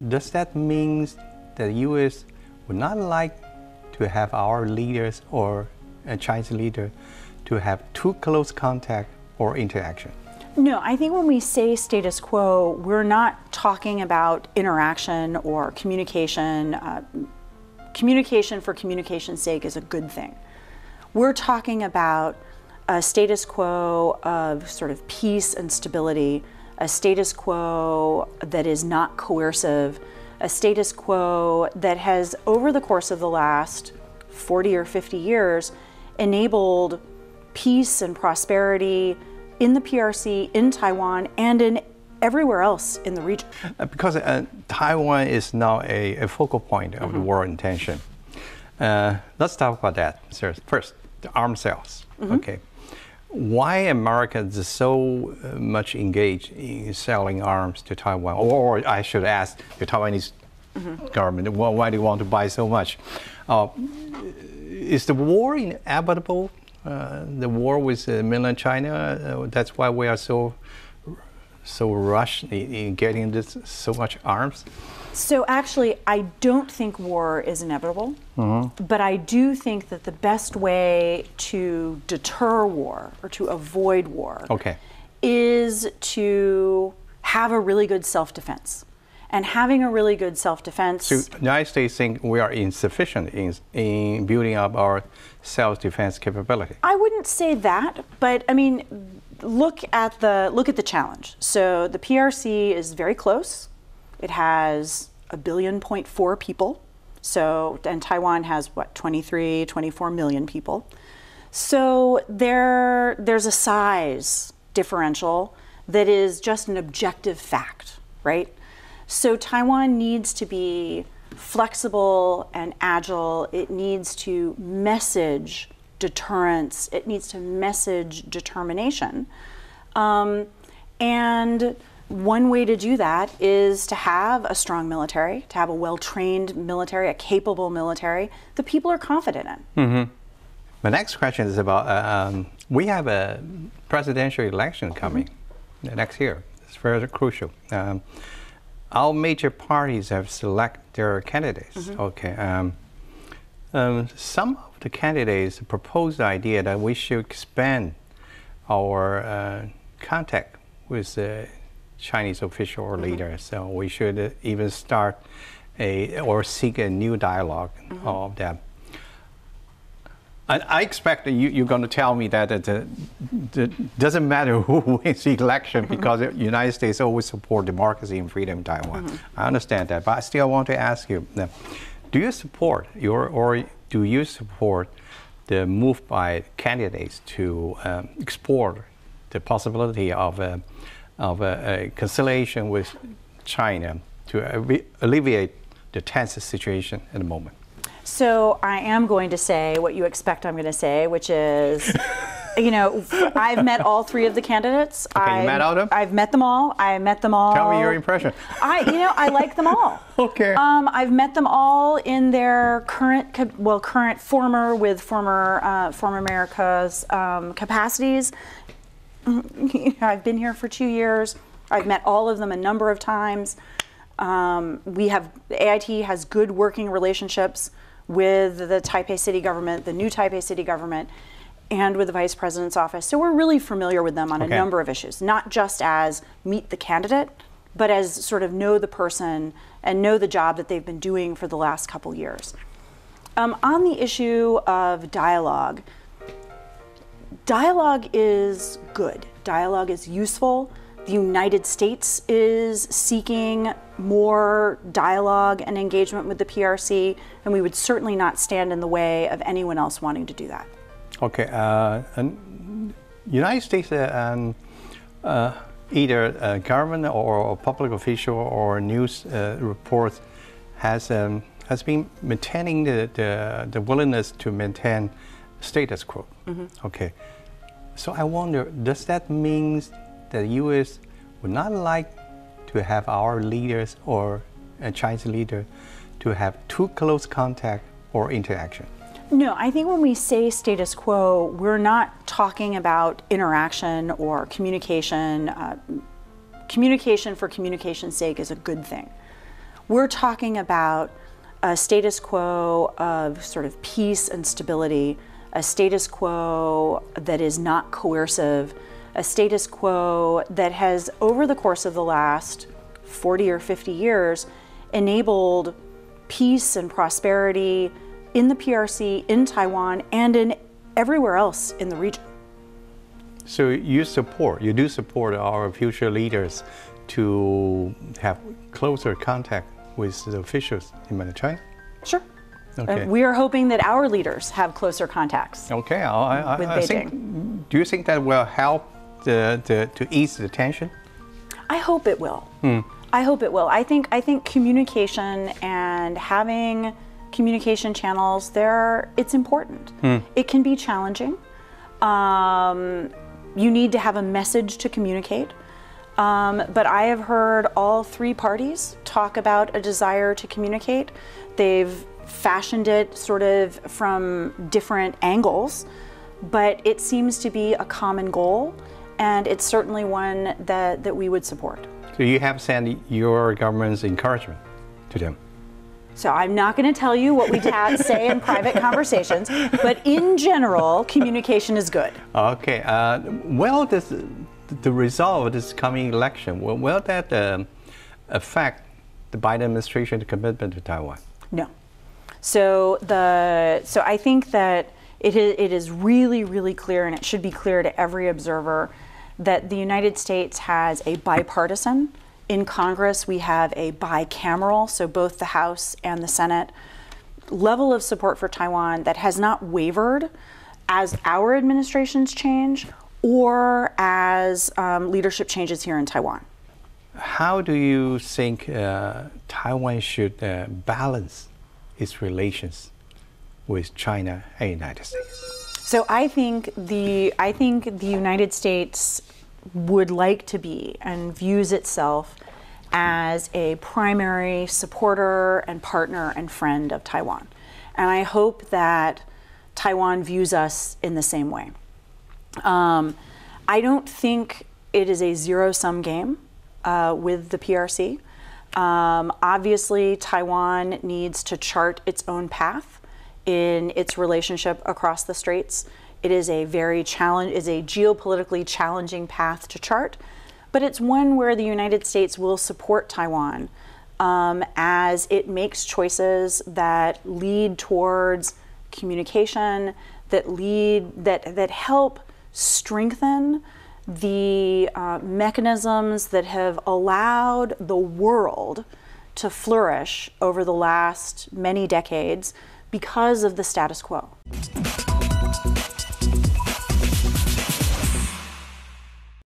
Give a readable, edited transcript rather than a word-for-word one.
does that mean that the U.S. would not like to have our leaders or a Chinese leader to have too close contact or interaction? No, I think when we say status quo, we're not talking about interaction or communication. Communication for communication's sake is a good thing. We're talking about a status quo of sort of peace and stability, a status quo that is not coercive, a status quo that has, over the course of the last 40 or 50 years, enabled peace and prosperity in the PRC, in Taiwan, and in everywhere else in the region. Because Taiwan is now a focal point of the world intention. Let's talk about that first. The arms sales. Okay, why America is so much engaged in selling arms to Taiwan, or I should ask the Taiwanese government, why do you want to buy so much? Is the war inevitable? The war with mainland China, that's why we are so rushed in getting this so much arms? So actually, I don't think war is inevitable, but I do think that the best way to deter war or to avoid war is to have a really good self-defense. And having a really good self-defense. So the United States think we are insufficient in building up our self-defense capability. I wouldn't say that, but I mean, look at the challenge. So the PRC is very close. It has 1.4 billion people. So, and Taiwan has what, 23, 24 million people. So there's a size differential that is just an objective fact, right? So Taiwan needs to be flexible and agile. It needs to message deterrence. It needs to message determination. And one way to do that is to have a strong military, to have a well-trained military, a capable military that people are confident in. The next question is about, we have a presidential election coming next year. It's very crucial. Our major parties have selected their candidates. Some of the candidates proposed the idea that we should expand our contact with the Chinese official or leaders. So we should even start or seek a new dialogue of them. I expect that you're going to tell me that it doesn't matter who wins the election because the United States always support democracy and freedom in Taiwan. I understand that, but I still want to ask you, do you support the move by candidates to explore the possibility of a conciliation with China to alleviate the tense situation at the moment? So I am going to say what you expect I'm going to say, which is, you know, I've met all three of the candidates. Okay, you met all of them? I've met them all. I met them all. Tell me your impression. I like them all. Okay. I've met them all in their current former America's capacities. I've been here for 2 years. I've met all of them a number of times. AIT has good working relationships with the Taipei City government, the new Taipei City government, and with the Vice President's office. So we're really familiar with them on a number of issues, not just as meet the candidate, but as sort of know the person and know the job that they've been doing for the last couple years. On the issue of dialogue is good. Dialogue is useful. The United States is seeking more dialogue and engagement with the PRC, and we would certainly not stand in the way of anyone else wanting to do that. Okay, and United States, either a government or a public official or news reports has been maintaining the willingness to maintain status quo. Okay, so I wonder, does that mean that the U.S. would not like to have our leaders or a Chinese leader to have too close contact or interaction? No, I think when we say status quo, we're not talking about interaction or communication. Communication for communication's sake is a good thing. We're talking about a status quo of sort of peace and stability, a status quo that is not coercive, a status quo that has, over the course of the last 40 or 50 years, enabled peace and prosperity in the PRC, in Taiwan, and in everywhere else in the region. So you do support our future leaders to have closer contact with the officials in mainland China? Sure. Okay. We are hoping that our leaders have closer contacts Okay. with Beijing. Do you think that will help to ease the tension? I hope it will. I hope it will. I think communication and having communication channels it's important. It can be challenging. You need to have a message to communicate. But I have heard all three parties talk about a desire to communicate. They've fashioned it sort of from different angles, but it seems to be a common goal, and it's certainly one that we would support. So you have sent your government's encouragement to them? So I'm not going to tell you what we say in private conversations, but in general, communication is good. Okay. Well, the result of this coming election, will that affect the Biden administration's commitment to Taiwan? No. So I think that it is really, really clear, and it should be clear to every observer, that the United States has a bipartisan. In Congress, we have a bicameral, so both the House and the Senate, level of support for Taiwan that has not wavered as our administrations change or as leadership changes here in Taiwan. How do you think Taiwan should balance its relations with China and the United States? So I think the United States would like to be and views itself as a primary supporter and partner and friend of Taiwan. And I hope that Taiwan views us in the same way. I don't think it is a zero-sum game with the PRC. Obviously, Taiwan needs to chart its own path in its relationship across the straits. It is a geopolitically challenging path to chart, but it's one where the United States will support Taiwan as it makes choices that lead towards communication, that help strengthen the mechanisms that have allowed the world to flourish over the last many decades because of the status quo.